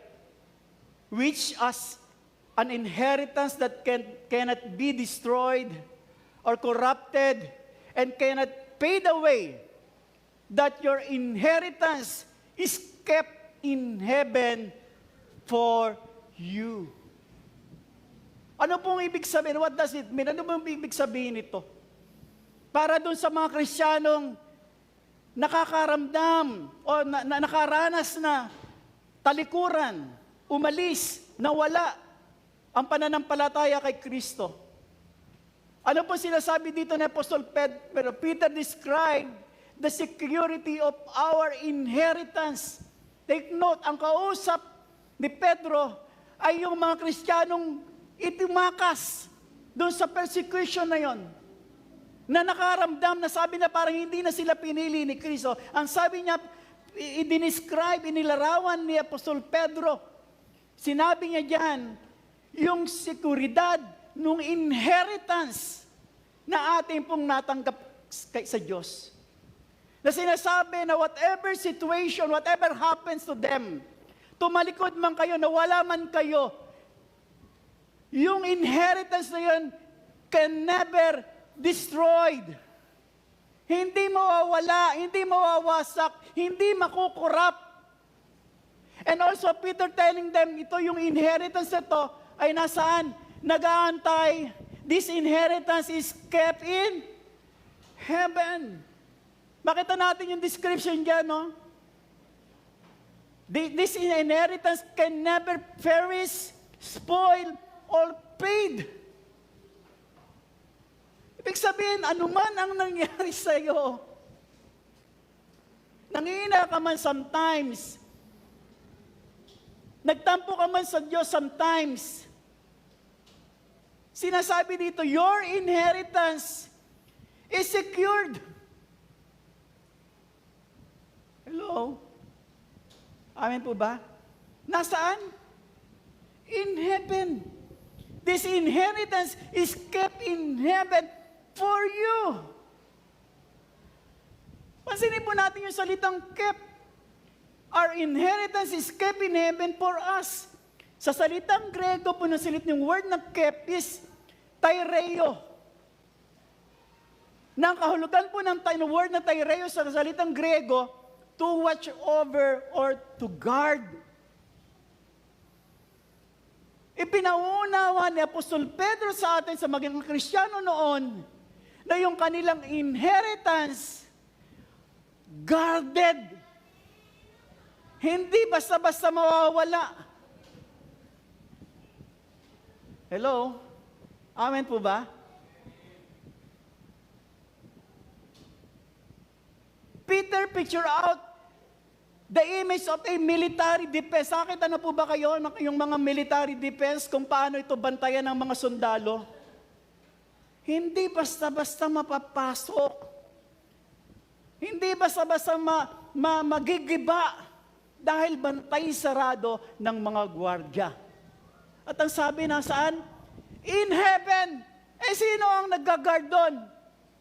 Speaker 1: which as an inheritance that cannot be destroyed or corrupted and cannot fade away, that your inheritance is kept in heaven for you. Ano pong ibig sabihin? What does it mean? Ano pong ibig sabihin ito? Para dun sa mga Kristiyanong nakakaramdam o nakaranas na talikuran, umalis, nawala ang pananampalataya kay Kristo. Ano po sinasabi dito ni Apostol Pedro? Peter described the security of our inheritance. Take note, ang kausap ni Pedro ay yung mga Kristiyanong itumakas doon sa persecution na yon, na nakaramdam na sabi na parang hindi na sila pinili ni Kristo. Ang sabi niya, i-describe, inilarawan ni Apostol Pedro, sinabi niya diyan, yung seguridad nung inheritance na ating pong natanggap sa Diyos. Na sinasabi na whatever situation, whatever happens to them, tumalikod man kayo, nawala man kayo, yung inheritance na yun can never destroyed. Hindi mawawala, hindi mawawasak, hindi makukurap. And also Peter telling them, ito yung inheritance na to ay nasaan? Nag-aantay. This inheritance is kept in heaven. Makita natin yung description dyan, no? This inheritance can never perish, spoil, or fade. Ibig sabihin, anuman ang nangyari sa'yo, nangihina ka man sometimes, nagtampo ka man sa Diyos sometimes, sinasabi dito, your inheritance is secured. Hello? Amen po ba? Nasaan? In heaven. This inheritance is kept in heaven for you. Pansinin po natin yung salitang kept. Our inheritance is kept in heaven for us. Sa salitang Grego po ng yung word na kept is taireo. Nang kahulugan po ng word na taireo sa salitang Grego, to watch over or to guard. Ipinaunawa ni Apostol Pedro sa atin sa maging Kristiyano noon na yung kanilang inheritance guarded. Hindi basta-basta mawawala. Hello? Amen po ba? Peter picture out the image of a military defense. Nakita na po ba kayo yung mga military defense kung paano ito bantayan ng mga sundalo? Hindi basta-basta mapapasok. Hindi basta-basta magigiba dahil bantay sarado ng mga gwardya. At ang sabi na saan? In heaven. Sino ang nag-guard doon?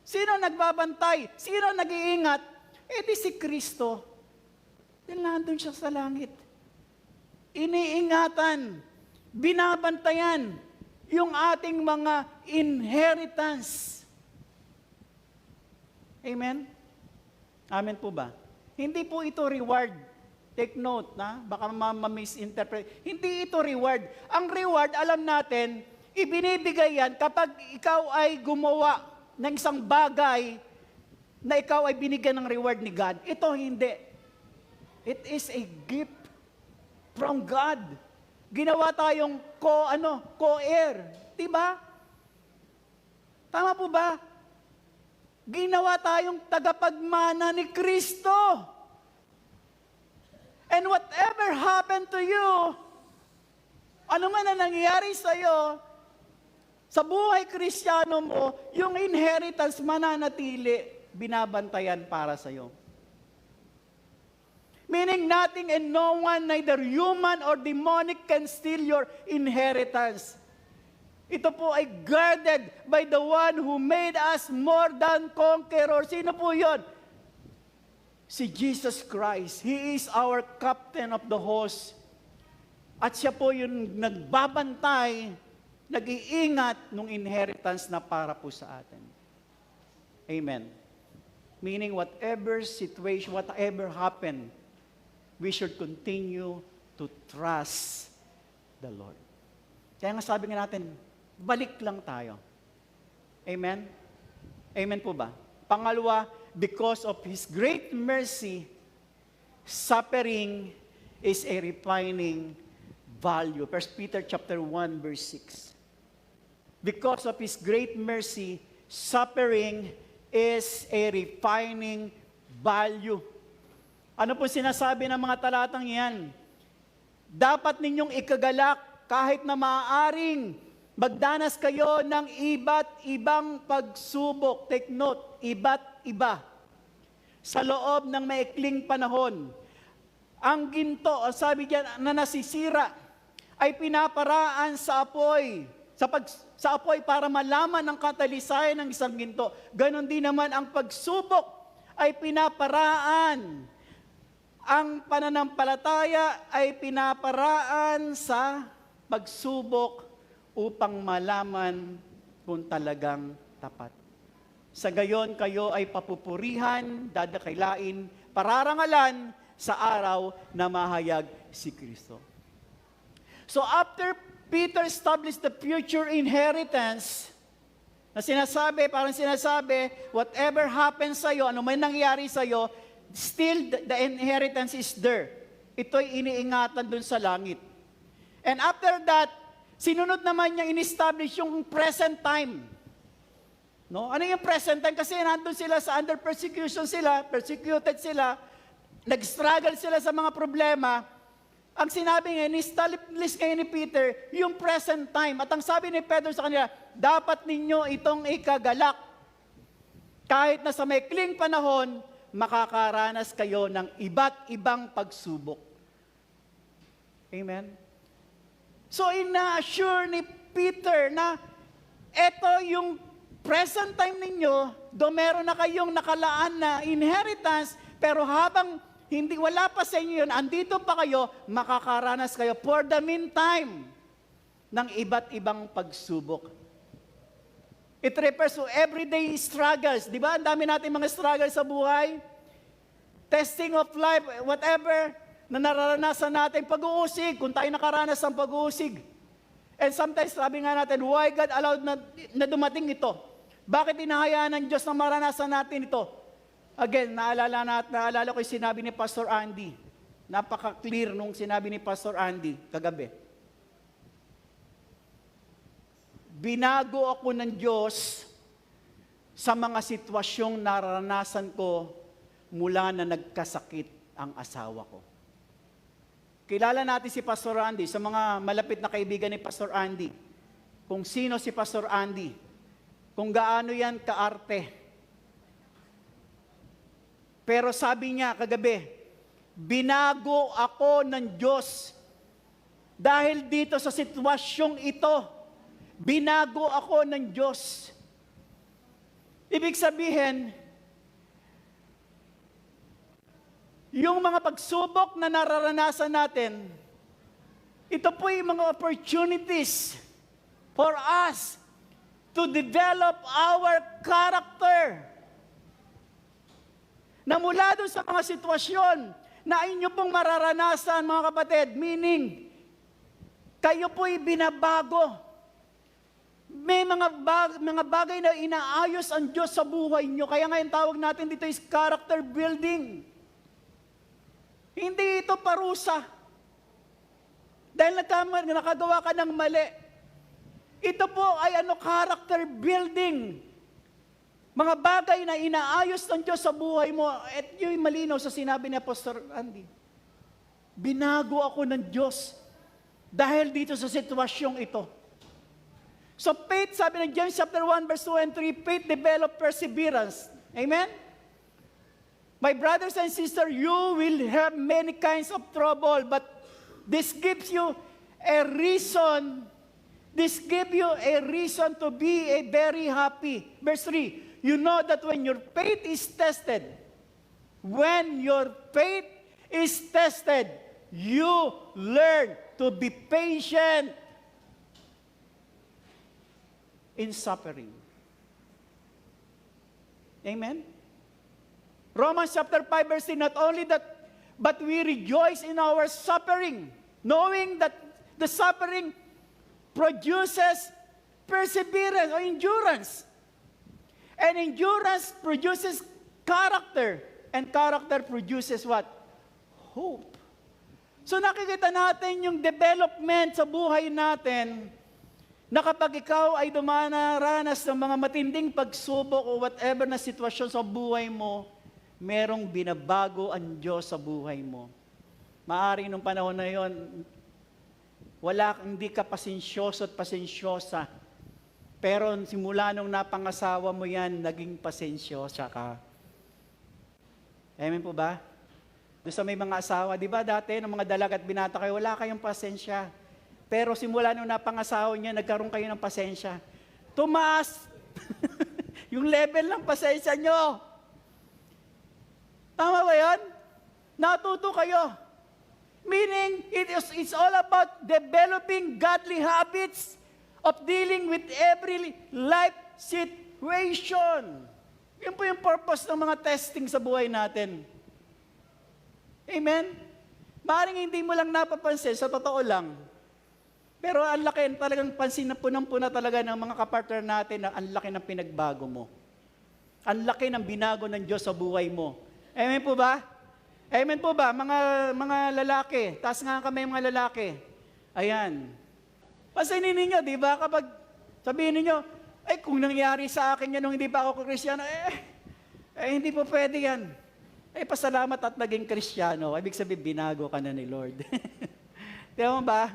Speaker 1: Sino nagbabantay? Sino nag-iingat? Di si Kristo. Dahil nandun siya sa langit. Iniingatan, binabantayan yung ating mga inheritance. Amen? Amen po ba? Hindi po ito reward. Take note, na? Baka ma-misinterpret. Hindi ito reward. Ang reward, alam natin, ibinibigay yan kapag ikaw ay gumawa ng isang bagay na ikaw ay binigyan ng reward ni God. Ito hindi. It is a gift from God. Ginawa tayong co-heir. Diba? Tama po ba? Ginawa tayong tagapagmana ni Kristo. And whatever happened to you, ano man ang nangyari sa'yo, sa buhay Kristiyano mo, yung inheritance mananatili, binabantayan para sa'yo. Meaning nothing and no one, neither human or demonic, can steal your inheritance. Ito po ay guarded by the one who made us more than conquerors. Sino po yun? Si Jesus Christ. He is our captain of the host. At siya po yung nagbabantay, nag-iingat ng inheritance na para po sa atin. Amen. Meaning whatever situation, whatever happened, we should continue to trust the Lord. Kaya nga sabi nga natin, balik lang tayo. Amen? Amen po ba? Pangalawa, because of His great mercy, suffering is a refining value. 1 Peter chapter 1, verse 6. Because of His great mercy, suffering is a refining value. Ano po sinasabi ng mga talatang yan? Dapat ninyong ikagalak kahit na maaaring magdanas kayo ng iba't ibang pagsubok. Take note, iba't iba. Sa loob ng maikling panahon, ang ginto, sabi diyan, na nasisira, ay pinaparaan sa apoy. Sa apoy para malaman ang katalisayan ng isang ginto. Ganon din naman ang pagsubok ay pinaparaan. Ang pananampalataya ay pinaparaan sa pagsubok upang malaman kung talagang tapat. Sa gayon kayo ay papupurihan, dadakailain, pararangalan sa araw na mahayag si Kristo. So after Peter established the future inheritance, na sinasabi, parang sinasabi, whatever happens sa'yo, ano man nangyari sa'yo, still the inheritance is there. Ito'y iniingatan dun sa langit. And after that, sinunod naman niya in-establish yung present time. No? Ano yung present time? Kasi nandun sila sa under persecution sila, persecuted sila, nag-struggle sila sa mga problema. Ang sinabi nga, in-establish ngayon ni Peter, yung present time. At ang sabi ni Pedro sa kanila, dapat ninyo itong ikagalak. Kahit na sa maikling panahon, makakaranas kayo ng iba't ibang pagsubok. Amen? So, ina-assure ni Peter na ito yung present time ninyo, do meron na kayong nakalaan na inheritance, pero habang wala pa sa inyo yun, andito pa kayo, makakaranas kayo for the meantime ng iba't ibang pagsubok. It refers to everyday struggles. Di ba? Ang dami natin mga struggles sa buhay. Testing of life, whatever na nararanasan natin, pag-uusig, kung tayo nakaranas ng pag-uusig. And sometimes, sabi nga natin, why God allowed na dumating ito? Bakit inahayaan ng Diyos na maranasan natin ito? Again, naalala ko yung sinabi ni Pastor Andy. Napaka-clear nung sinabi ni Pastor Andy kagabi. Binago ako ng Diyos sa mga sitwasyong naranasan ko mula na nagkasakit ang asawa ko. Kilala natin si Pastor Andy, sa mga malapit na kaibigan ni Pastor Andy, kung sino si Pastor Andy, kung gaano yan kaarte. Pero sabi niya kagabi, binago ako ng Diyos dahil dito sa sitwasyong ito. Binago ako ng Diyos. Ibig sabihin, yung mga pagsubok na nararanasan natin, ito po yung mga opportunities for us to develop our character. Na mula doon sa mga sitwasyon na inyo pong mararanasan, mga kapatid, meaning, kayo po'y binabago. May mga bagay na inaayos ang Diyos sa buhay nyo. Kaya ngayon tawag natin dito is character building. Hindi ito parusa. Dahil nakagawa ka ng mali. Ito po ay character building. Mga bagay na inaayos ng Diyos sa buhay mo. At yung malinaw sa sinabi ni Pastor Andy. Binago ako ng Diyos dahil dito sa sitwasyong ito. So faith, sabi ng James chapter 1, verse 2 and 3, faith develop perseverance. Amen? My brothers and sisters, you will have many kinds of trouble, but this gives you a reason. This gives you a reason to be very happy. Verse 3, you know that when your faith is tested, you learn to be patient in suffering. Amen? Romans chapter 5 verse 3, not only that, but we rejoice in our suffering, knowing that the suffering produces perseverance or endurance. And endurance produces Character. And character produces what? Hope. So nakikita natin yung development sa buhay natin na kapag ikaw ay dumanaranas ng mga matinding pagsubok o whatever na sitwasyon sa buhay mo, merong binabago ang Diyos sa buhay mo. Maaring nung panahon na yon, hindi ka pasensyoso at pasensyosa. Pero simula nung napangasawa mo yan, naging pasensyosa ka. Amen po ba? Doon sa may mga asawa, di ba dati, ng mga dalaga at binata kayo, wala kayong pasensya. Pero simula nung napangasawa niya, nagkaroon kayo ng pasensya. Tumaas yung level ng pasensya nyo. Tama ba yan? Natuto kayo. Meaning, it's all about developing godly habits of dealing with every life situation. Yun po yung purpose ng mga testing sa buhay natin. Amen? Maaaring hindi mo lang napapansin, sa totoo lang. Pero ang laki, talagang pansin na punang-puna talaga ng mga kapartner natin na ang laki ng pinagbago mo. Ang laki ng binago ng Diyos sa buhay mo. Amen po ba? Amen po ba? Mga lalaki, taas nga kami mga lalaki. Ayan. Pasinin ninyo, di ba? Kapag sabihin ninyo, ay kung nangyari sa akin yan nung hindi pa ako Kristyano, hindi po pwede yan. Pasalamat at naging Kristyano. Ibig sabihin, binago ka na ni Lord. Di ba?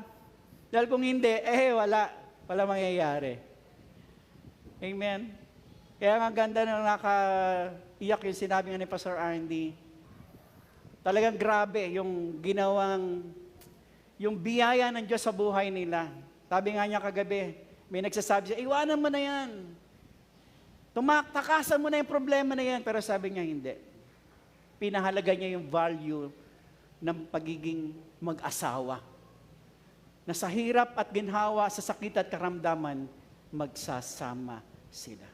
Speaker 1: Dahil kung hindi, wala mangyayari. Amen? Kaya nga ganda na nakaiyak yung sinabi nga ni Pastor R&D. Talagang grabe yung yung biyaya ng Diyos sa buhay nila. Sabi nga niya kagabi, may nagsasabi siya, iwanan mo na yan. Takasan mo na yung problema na yan. Pero sabi niya, hindi. Pinahalaga niya yung value ng pagiging mag-asawa. Na sa hirap at ginhawa, sa sakit at karamdaman, magsasama sila.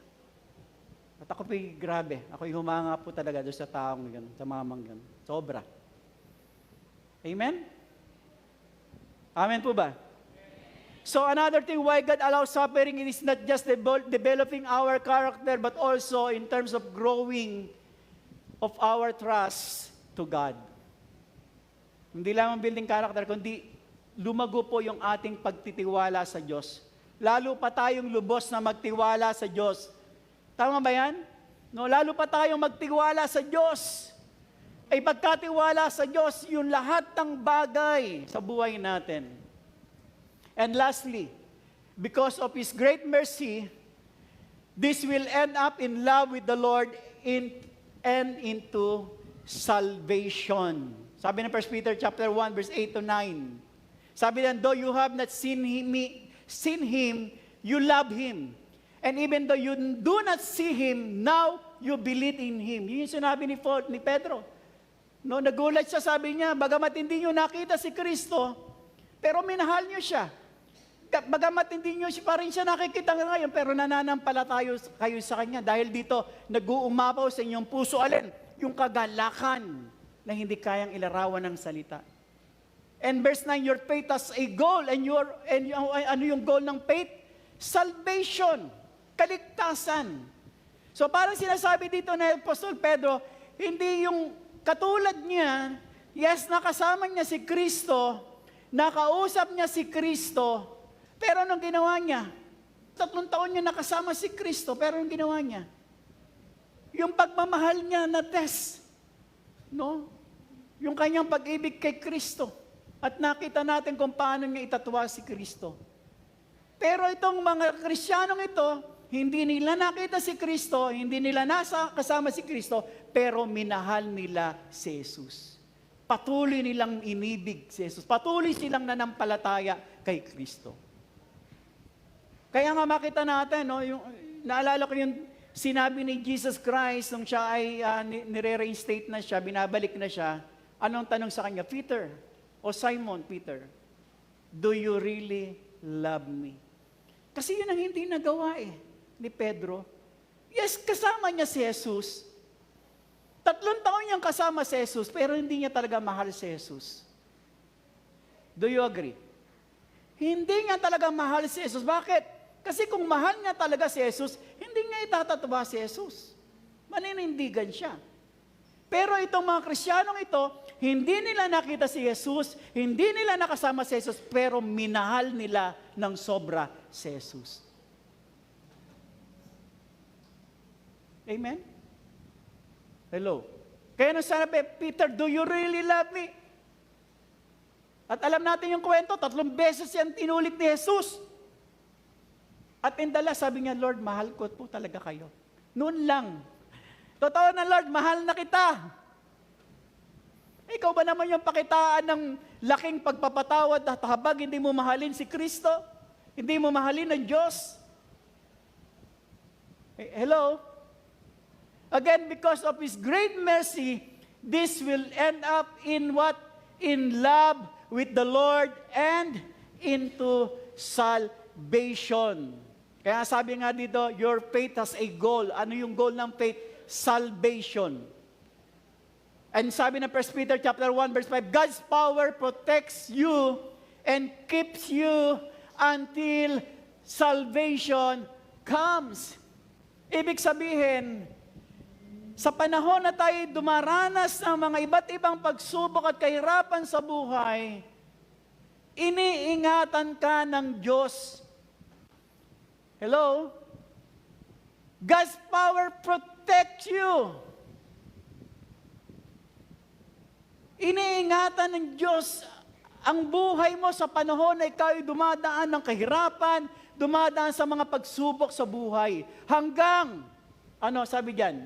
Speaker 1: At ako po'y grabe. Ako'y humanga po talaga doon sa taong yun, sa mamang yun. Sobra. Amen? Amen po ba? So another thing why God allows suffering, it is not just developing our character, but also in terms of growing of our trust to God. Hindi lamang building character, kundi lumago po yung ating pagtitiwala sa Diyos. Lalo pa tayong lubos na magtiwala sa Diyos. Tama ba yan? No, lalo pa tayong magtiwala sa Diyos. Ay pagkatiwala sa Diyos, yung lahat ng bagay sa buhay natin. And lastly, because of His great mercy, this will end up in love with the Lord and into salvation. Sabi ng 1 Peter chapter 1, verse 8 to 9. Sabi na, though you have not seen Him, you love Him. And even though you do not see Him, now you believe in Him. Yun yung sinabi ni Pedro. No, nagulat siya, sabi niya, bagamat hindi niyo nakita si Kristo, pero minahal niyo siya. Bagamat hindi niyo pa rin siya nakikita ngayon, pero nananampalataya kayo sa Kanya. Dahil dito, nag-uumapaw sa inyong puso, alin? Yung kagalakan na hindi kayang ilarawan ng salita. And verse 9, your faith has a goal. And ano yung goal ng faith? Salvation. Kaligtasan. So parang sinasabi dito na Apostol Pedro, hindi yung katulad niya, yes, nakasama niya si Kristo, nakausap niya si Kristo, pero anong ginawa niya? 3 taon niya nakasama si Kristo, pero anong ginawa niya? Yung pagmamahal niya na test. No? Yung kanyang pag-ibig kay Kristo. At nakita natin kung paano niya itatwa si Kristo. Pero itong mga Kristiyanong ito, hindi nila nakita si Kristo, hindi nila kasama si Kristo, pero minahal nila si Jesus. Patuloy nilang inibig si Jesus. Patuloy silang nanampalataya kay Kristo. Kaya nga makita natin, no, naalala ko yung sinabi ni Jesus Christ nung siya ay nire-reinstate na siya, binabalik na siya. Anong tanong sa kanya? Peter, o Simon Peter, do you really love me? Kasi yun ang hindi nagawa ni Pedro. Yes, kasama niya si Jesus. 3 taon niyang kasama si Jesus, pero hindi niya talaga mahal si Jesus. Do you agree? Hindi niya talaga mahal si Jesus. Bakit? Kasi kung mahal niya talaga si Jesus, hindi niya itatatwa si Jesus. Maninindigan siya. Pero itong mga Kristiyanong ito, hindi nila nakita si Jesus, hindi nila nakasama si Jesus, pero minahal nila ng sobra si Jesus. Amen? Hello? Kaya nung sabi, Peter, do you really love me? At alam natin yung kwento, 3 beses yan tinulit ni Jesus. At indala, sabi niya, Lord, mahal ko po talaga kayo. Noon lang. Totoo na, Lord, mahal na kita. Ikaw ba naman yung pakitaan ng laking pagpapatawad at habag hindi mo mahalin si Kristo? Hindi mo mahalin ang Diyos? Hello? Again, because of His great mercy, this will end up in what? In love with the Lord and into salvation. Kaya sabi nga dito, your faith has a goal. Ano yung goal ng faith? Salvation. And sabi ng 1 Peter chapter 1 verse 5, God's power protects you and keeps you until salvation comes. Ibig sabihin, sa panahon na tayo dumaranas ng mga iba't ibang pagsubok at kahirapan sa buhay, iniingatan ka ng Diyos. Hello? God's power protects you. Iniingatan ng Diyos ang buhay mo sa panahon na ikaw ay dumadaan ng kahirapan, dumadaan sa mga pagsubok sa buhay. Hanggang, sabi diyan,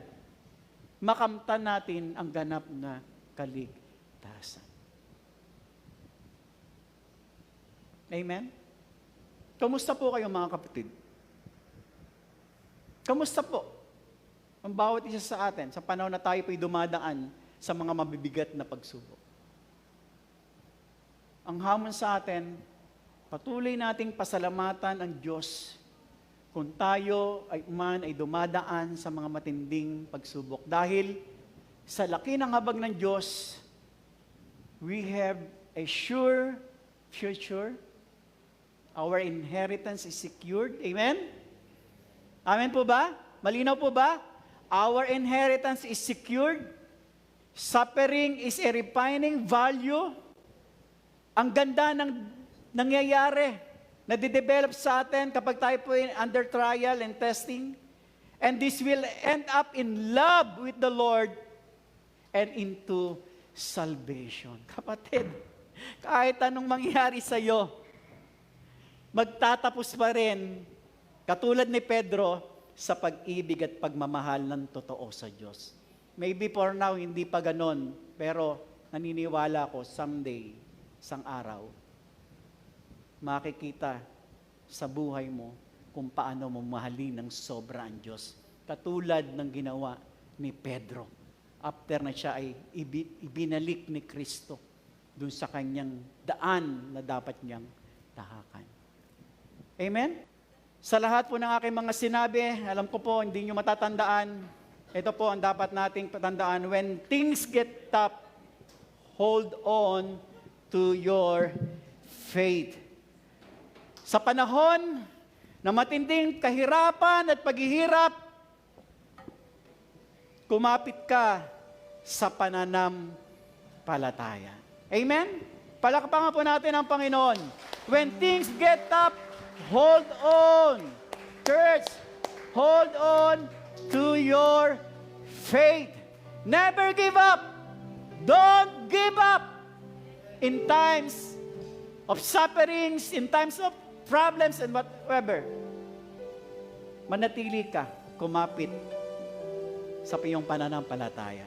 Speaker 1: makamtan natin ang ganap na kaligtasan. Amen? Kamusta po kayo mga kapatid? Kamusta po ang bawat isa sa atin sa panahon na tayo po'y dumadaan sa mga mabibigat na pagsubok? Ang hamon sa atin, patuloy nating pasalamatan ang Diyos kung tayo ay dumadaan sa mga matinding pagsubok. Dahil sa laki ng habag ng Diyos, we have a sure future. Our inheritance is secured. Amen? Amen po ba? Malinaw po ba? Our inheritance is secured. Suffering is a refining value. Ang ganda ng nangyayari, nadidevelop sa atin kapag tayo po under trial and testing. And this will end up in love with the Lord and into salvation. Kapatid, kahit anong mangyari sa iyo, magtatapos pa rin, katulad ni Pedro, sa pag-ibig at pagmamahal ng totoo sa Diyos. Maybe for now, hindi pa ganon, pero naniniwala ko, someday, isang araw, makikita sa buhay mo kung paano mo mahalin ng sobra ang Diyos. Katulad ng ginawa ni Pedro. After na siya ay ibinalik ni Kristo dun sa kanyang daan na dapat niyang tahakan. Amen? Sa lahat po ng aking mga sinabi, alam ko po, hindi nyo matatandaan. Ito po ang dapat nating patandaan. When things get tough, hold on to your faith. Sa panahon na matinding kahirapan at paghihirap, kumapit ka sa pananampalataya. Amen? Palakpakan po natin ang Panginoon. When things get tough, hold on. Church, hold on to your faith. Never give up. Don't give up. In times of sufferings, in times of problems and whatever, manatili ka, kumapit sa iyong pananampalataya.